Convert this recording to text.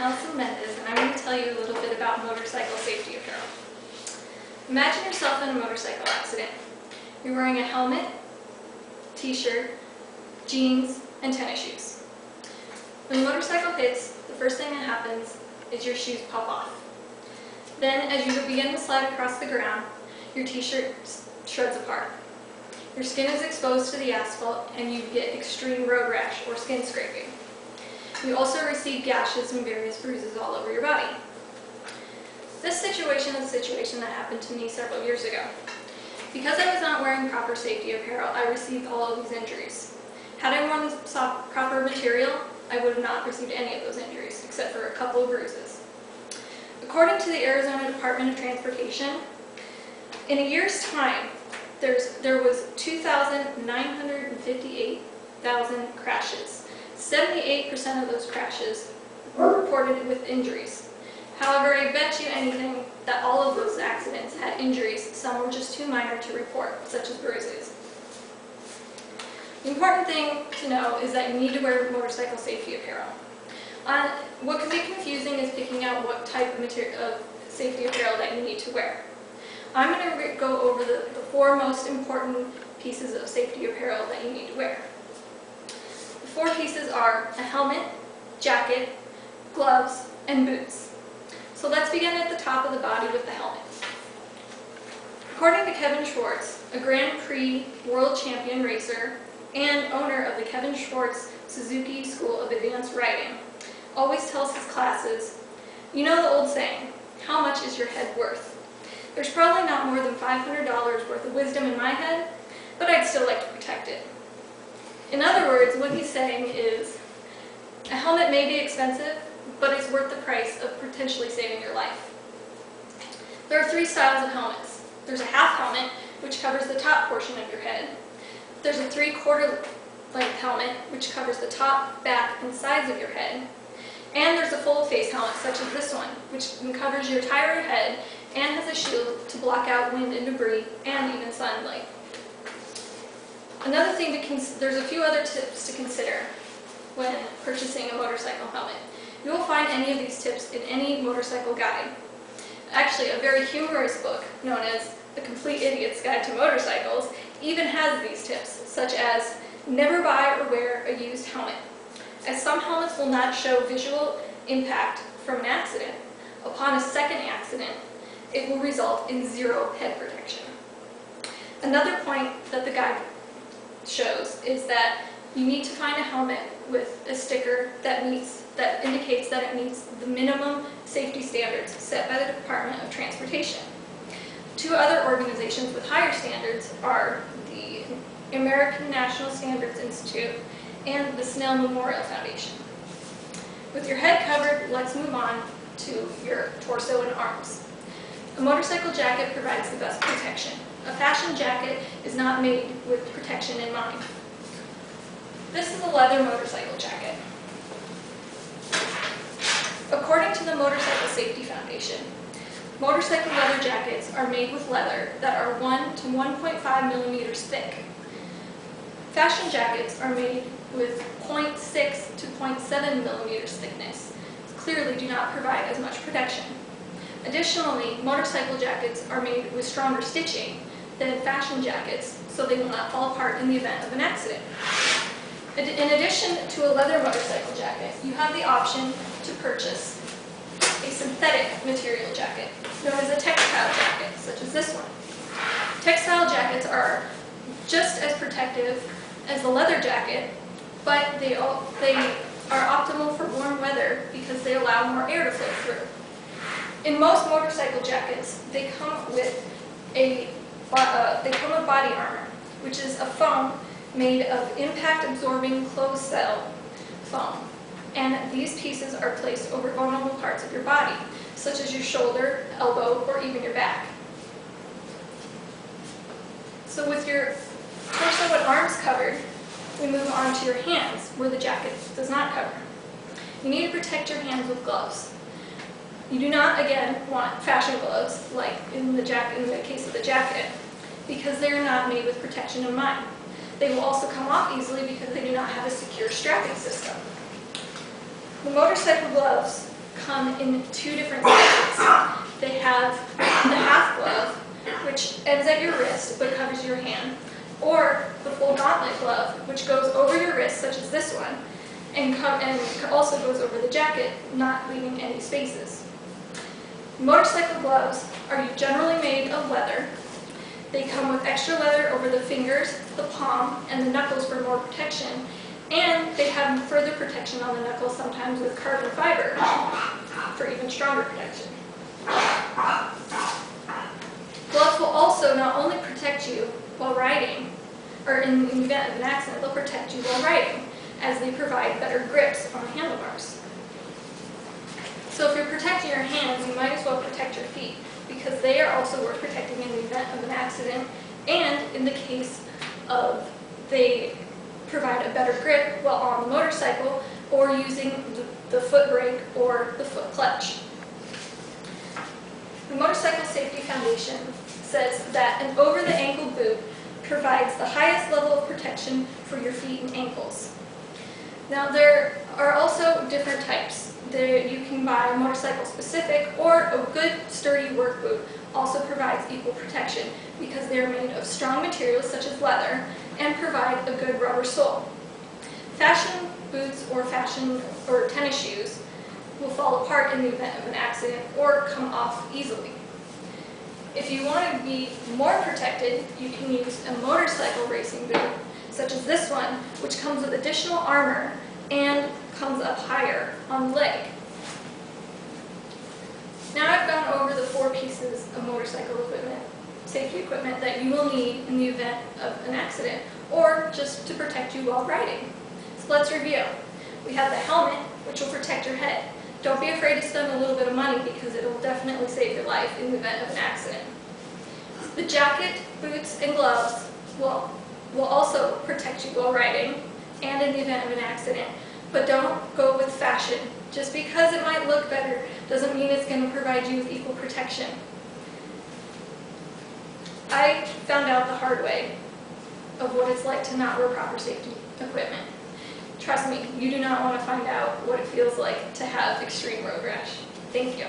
Allison Mendez, and I'm going to tell you a little bit about motorcycle safety apparel. Imagine yourself in a motorcycle accident. You're wearing a helmet, t-shirt, jeans, and tennis shoes. When the motorcycle hits, the first thing that happens is your shoes pop off. Then, as you begin to slide across the ground, your t-shirt shreds apart. Your skin is exposed to the asphalt, and you get extreme road rash or skin scraping. You also receive gashes and various bruises all over your body. This situation is a situation that happened to me several years ago. Because I was not wearing proper safety apparel, I received all of these injuries. Had I worn the proper material, I would have not received any of those injuries, except for a couple of bruises. According to the Arizona Department of Transportation, in a year's time, there was 2,958,000 crashes. 78% of those crashes were reported with injuries. However, I bet you anything that all of those accidents had injuries. Some were just too minor to report, such as bruises. The important thing to know is that you need to wear motorcycle safety apparel. What can be confusing is picking out what type of safety apparel that you need to wear. I'm going to go over the 4 most important pieces of safety apparel that you need to wear. The 4 pieces are a helmet, jacket, gloves, and boots. So let's begin at the top of the body with the helmet. According to Kevin Schwartz, a Grand Prix world champion racer and owner of the Kevin Schwartz Suzuki School of Advanced Riding, always tells his classes, you know the old saying, how much is your head worth? There's probably not more than $500 worth of wisdom in my head, but I'd still like to protect it. In other words, what he's saying is, a helmet may be expensive, but it's worth the price of potentially saving your life. There are 3 styles of helmets. There's a half helmet, which covers the top portion of your head. There's a 3/4 length helmet, which covers the top, back, and sides of your head. And there's a full face helmet, such as this one, which covers your entire head and has a shield to block out wind and debris and even sunlight. Another thing there's a few other tips to consider when purchasing a motorcycle helmet. You will find any of these tips in any motorcycle guide. Actually, a very humorous book known as The Complete Idiot's Guide to Motorcycles even has these tips, such as never buy or wear a used helmet, as some helmets will not show visual impact from an accident. Upon a second accident, it will result in 0 head protection. Another point that the guide shows is that you need to find a helmet with a sticker that indicates that it meets the minimum safety standards set by the Department of Transportation. 2 other organizations with higher standards are the American National Standards Institute and the Snell Memorial Foundation. With your head covered, let's move on to your torso and arms. A motorcycle jacket provides the best protection. A fashion jacket is not made with protection in mind. This is a leather motorcycle jacket. According to the Motorcycle Safety Foundation, motorcycle leather jackets are made with leather that are 1 to 1.5 millimeters thick. Fashion jackets are made with 0.6 to 0.7 millimeters thickness, clearly do not provide as much protection. Additionally, motorcycle jackets are made with stronger stitching than fashion jackets, so they will not fall apart in the event of an accident. In addition to a leather motorcycle jacket, you have the option to purchase a synthetic material jacket, known as a textile jacket, such as this one. Textile jackets are just as protective as the leather jacket, but they are optimal for warm weather because they allow more air to flow through. In most motorcycle jackets, they come with body armor, which is a foam made of impact-absorbing closed-cell foam. And these pieces are placed over vulnerable parts of your body, such as your shoulder, elbow, or even your back. So with your torso and arms covered, we move on to your hands, where the jacket does not cover. You need to protect your hands with gloves. You do not, again, want fashion gloves, like in the case of the jacket, because they are not made with protection in mind. They will also come off easily because they do not have a secure strapping system. The motorcycle gloves come in two different sizes. They have the half glove, which ends at your wrist but covers your hand, or the full gauntlet glove, which goes over your wrist, such as this one, and also goes over the jacket, not leaving any spaces. Motorcycle gloves are generally made of leather. They come with extra leather over the fingers, the palm, and the knuckles for more protection, and they have further protection on the knuckles, sometimes with carbon fiber, for even stronger protection. Gloves will also not only protect you while riding, or in the event of an accident, they'll protect you while riding, as they provide better grips on the handlebars. So if you're protecting your hands, you might as well protect your feet, because they are also worth protecting in the event of an accident, and in the case of they provide a better grip while on the motorcycle or using the foot brake or the foot clutch. The Motorcycle Safety Foundation says that an over-the-ankle boot provides the highest level of protection for your feet and ankles. Now there are also different types. You can buy a motorcycle specific, or a good sturdy work boot also provides equal protection because they are made of strong materials such as leather and provide a good rubber sole. Fashion boots or tennis shoes will fall apart in the event of an accident or come off easily. If you want to be more protected, you can use a motorcycle racing boot, such as this one, which comes with additional armor and comes up higher on the leg. Now I've gone over the 4 pieces of motorcycle equipment, safety equipment that you will need in the event of an accident or just to protect you while riding. So let's review. We have the helmet, which will protect your head. Don't be afraid to spend a little bit of money because it will definitely save your life in the event of an accident. The jacket, boots, and gloves will also protect you while riding and in the event of an accident. But don't go with fashion. Just because it might look better doesn't mean it's going to provide you with equal protection. I found out the hard way of what it's like to not wear proper safety equipment. Trust me, you do not want to find out what it feels like to have extreme road rash. Thank you.